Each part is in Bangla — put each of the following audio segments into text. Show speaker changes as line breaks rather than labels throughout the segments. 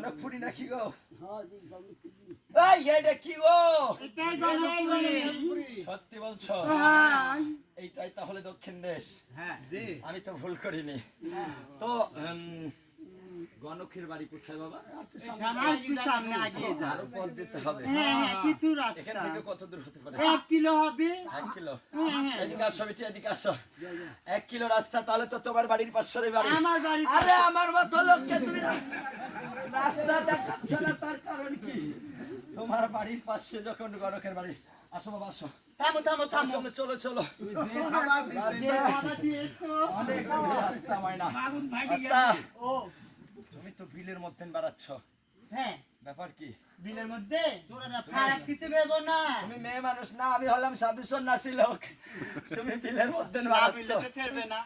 গণকপুরি নাকি গো? এই এটা কি গো?
এটাই গণকপুরি।
সত্যি বলছো? এইটাই তাহলে দক্ষিণ দেশ।
হ্যাঁ,
আমি তো ভুল করিনি। তো গণকের বাড়ি কোথায় বাবা?
সামনে আগিয়ে যাও।
আরো পথ যেতে হবে।
হ্যাঁ, কিছু
এখান
রাস্তা।
থেকে কত দূর হতে পারে?
1 কিলো হবে।
1 কিলো। এদিকে আসো বেটি, এদিকে আসো। 1 কিলো রাস্তা, তাহলে তো তোমার বাড়ির পাশের বাড়ি।
আমার বাড়ি।
আরে আমার মতো লোককে তুমি রাস্তা দেখাচ্ছ না, তার কারণ কি? তোমার বাড়ির পাশে যখন গণকের বাড়ি। আসো বাবা আসো।
থামো থামো থামো।
চলো চলো। অনেক রাস্তা ময়না। আচ্ছা, তুমি তো বিলের মধ্যে বাড়াচ্ছ।
হ্যাঁ,
ব্যাপার কি?
বিলের মধ্যে খারাপ কিছু ভেবো না।
তুমি মেয়ে মানুষ না, আমি হলাম সাধু সন্ন্যাসী লোক। তুমি বিলের মধ্যে বাড়াচ্ছ।
ছাড়বে না।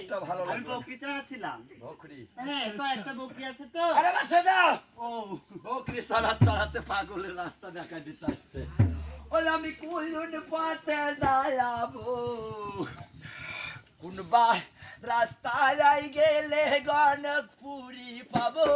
এটা ভালো
আমি
লাগলো।
বকরি চালাচ্ছিলাম।
বকরি?
হ্যাঁ, কয়েকটা বকরি আছে তো।
আরে বাসে যাও। ও বকরি চালাতে পাগলের রাস্তা দেখা দিতে আসছে। ওই আমি কোন পথে যাবো, কোন রাস্তায় গেলে গণকপুরি পাবো।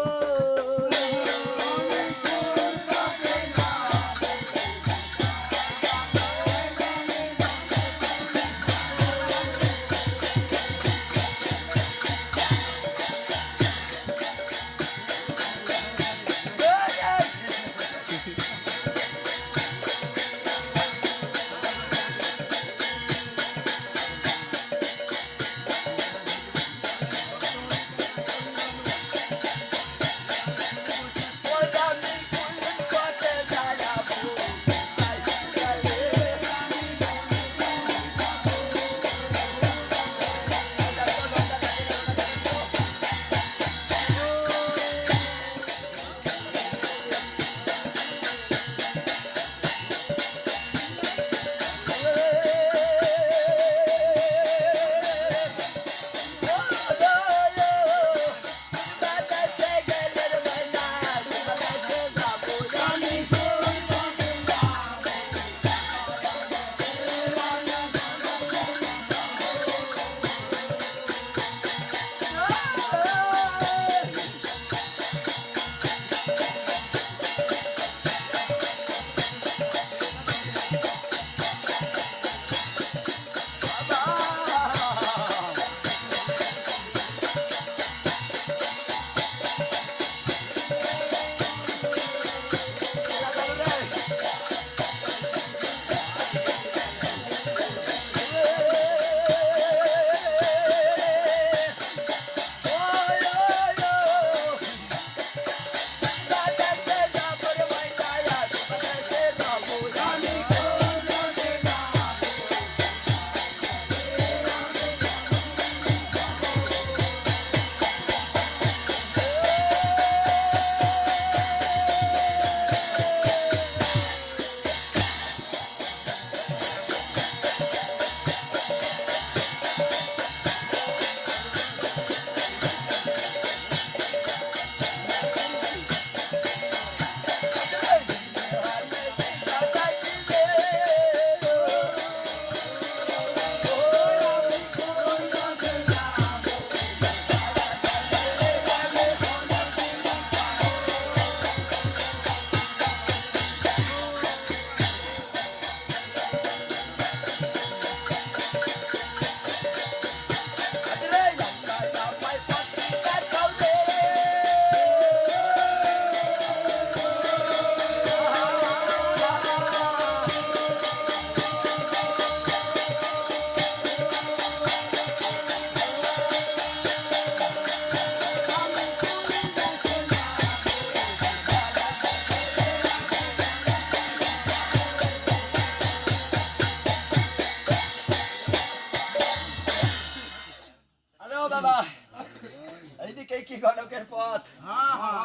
এইদিকে কি গণকের পথ?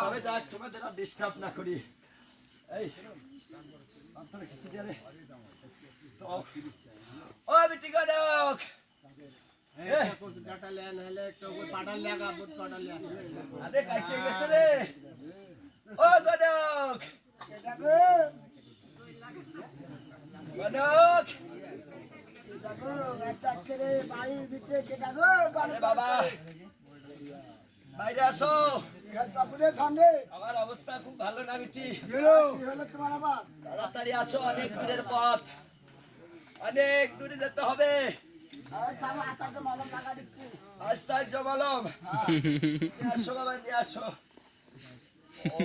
তবে যাক, তোমাদের আর ডিস্টার্ব না করি। এই ও বিটি গণক, আরে কাছে গেছে রে। ও গণক, গণক বাবা বাইরে আসো। আমার অবস্থা খুব ভালো না বিটি।
কি হলো তোমার আবার?
তাড়াতাড়ি আসো, অনেক দূরের পথ, অনেক দূরে যেতে হবে।
থামো, আচার্য মলম লাগা দিচ্ছি।
আশ্চর্য বলম, নিয়ে আসো বাবা, নিয়ে আসো। ও,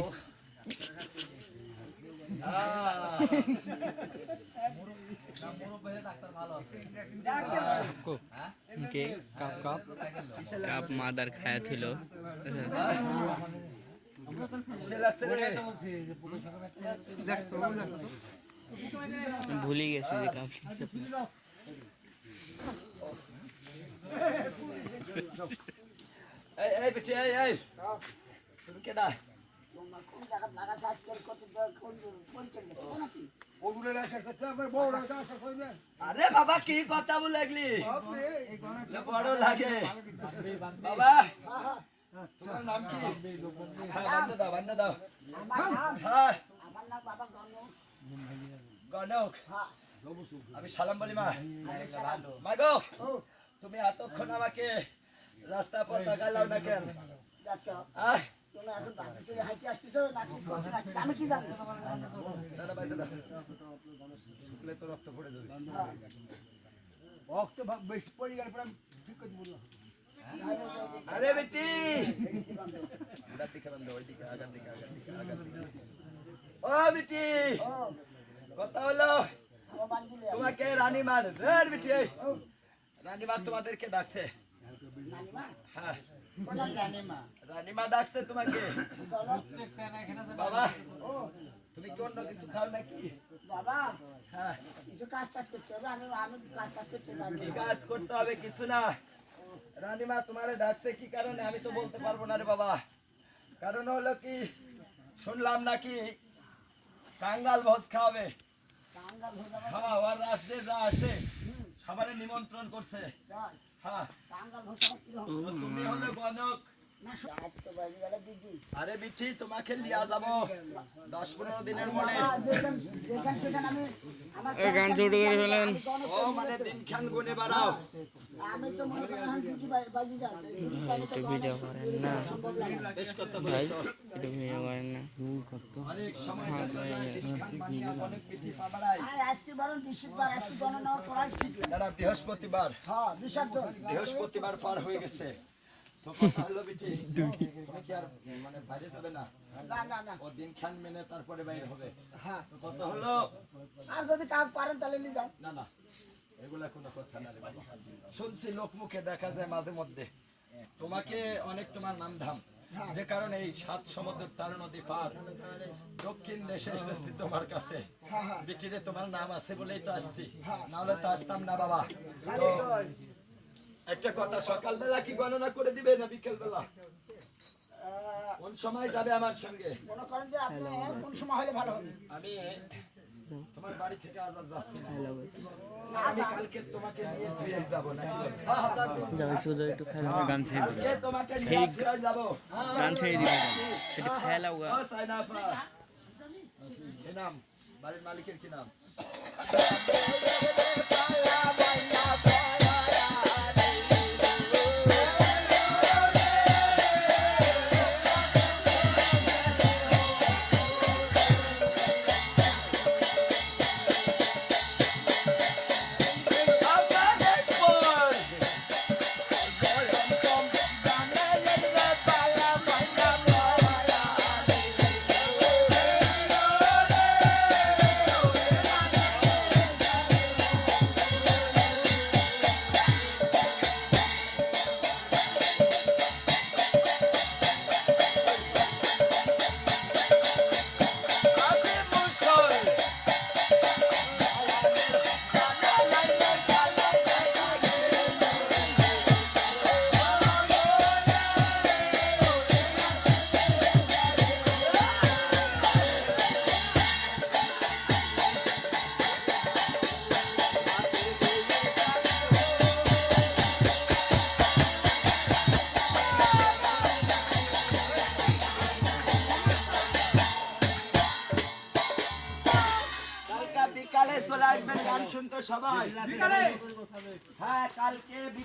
के कप कप कप मादर खाया थी लो
সে লাগছে রে।
भूल ही गए थे कप
এই বিটি, এই তুমি কেডা?
তোমার কোন জায়গা লাগা আজকাল কত কোন পরিচয় গেছে নাকি?
আরে বাবা, কি কথা বলে লাগলি? বড় লাগে বাবা। তোমার নাম কি? হ্যাঁ, বান্ধে দাও, বান্ধে দাও। হ্যাঁ,
আমার নাম বাবা গণক।
গণক।
হ্যাঁ,
আমি সালাম বলি মা। মা গো, তুমি এতক্ষণ আমাকে রাস্তা পথ গালাও না কেন?
যাচ্ছ।
আহ,
তুমি এখন বাসে চড়ে হাঁটে আসতেছো নাকি বসে আসছো? আমি কি জানি?
দাদা বান্ধে দাও। শুকলে তো রক্ত পড়ে যাবে। আরে বেটি, আগার দিকে বান্ধো, ওই দিকে, আগার দিকে, আগার দিকে, আগার দিকে। ও বেটি,
ও,
কথা হলো
আমার বান্দিলে।
তোমাকে রানীমার। বেটি, রানীমার তোমাদেরকে ডাকছে।
নানিমা,
হ্যাঁ,
কোথায় জানি মা?
রানীমা ডাকছে তোমাকে।
চলো।
বাবা,
ও,
তুমি কি অন্য কিছু খাও নাকি?
বাবা,
হ্যাঁ,
কিছু কাজ করতে হবে। আমি কাজ করতে পারবো
কি
না।
কাজ করতে হবে? কিছু না। রানীমা তোমারে ডাকছে কি কারণে আমি তো বলতে পারবো না রে বাবা। কারণ হলো কি, শুনলাম নাকি কাঙ্গাল ভোজ খাওয়াবে।
কাঙ্গাল হয়ে যাবে।
হ্যাঁ, ওর রাস্তায় যা আছে সবারে নিমন্ত্রণ করছে।
চল,
হ্যাঁ,
কাঙ্গাল হয়ে যাবে কি হবে?
তো তুমি হলে গণক।
না, আজ তো বাজে গেল দিদি।
আরে বিটি, তোমাকে লিয়া যাবো 10-15 দিনের মনে।
বাবা, যেখান সেখান আমি আমার
গান ছোট করে ফেলেন।
আমি গণক
ও মানে দিনখান গুনে বাড়াও।
আমি তো মনে করি এখন দিদি বাজি যান। দিদি চাইলে তো
ভিডিও করেন না
সম্ভব লাগে না।
বেশ কথা
ভাই
বলেছো।
এটা ভিডিও করেন না
অনেক সময় গেছে না, দিনখান বানিয়ে অনেক পিঠি পা বাড়াই।
আর আজকে বরং বৃহস্পতিবার, আজকে গণনা করাই ঠিক না।
যারা বৃহস্পতিবার,
হ্যাঁ, বিসর্জন।
বৃহস্পতিবার পার হয়ে গেছে। তো কথা হলো বিটি, তুমি কি আর মানে বাইরে যাবে না?
না, না, না।
ও দিনখান মেনে তারপরে বাইরে হবে।
হ্যাঁ,
তো কথা হলো,
আর যদি কাজ পারেন তাহলে নিয়ে যান।
না না, এগুলা কোনো কথা না রে বাবা। শুনছি লোক মুখে দেখা যায় মাঝে মধ্যে তোমাকে অনেক, তোমার নাম ধাম, যে কারণে এই 7 সমুদ্র 13 নদী পার দক্ষিণ দেশে এসেছি তোমার কাছে। বিটিরে তোমার নাম আছে বলেই তো আসছি, নাহলে তো আসতাম না বাবা। তো একটা কথা, সকালবেলা কি গণনা করে দিবে না বিকেল বেলা? কোন সময় যাবে আমার সঙ্গে?
মনে করেন যে আপনি কোন সময় হলে ভালো হবে?
আমি তোমার বাড়ি থেকে আজ আর যাচ্ছি না। আমি কালকে তোমাকে নিয়ে ফিরে যাবো নাকি?
যাবে শুধু একটু খেলা গান ছেড়ে দিবে
কালকে তোমাকে নিয়ে ফিরে যাবো।
গান ছেড়ে দিবে একটু খেলা
ও সাইনাফা, কি নাম? বাড়ির মালিকের কি নাম? কালকে বিকালে চলে আসবেন গান শুনতে সবাই। হ্যাঁ, কালকে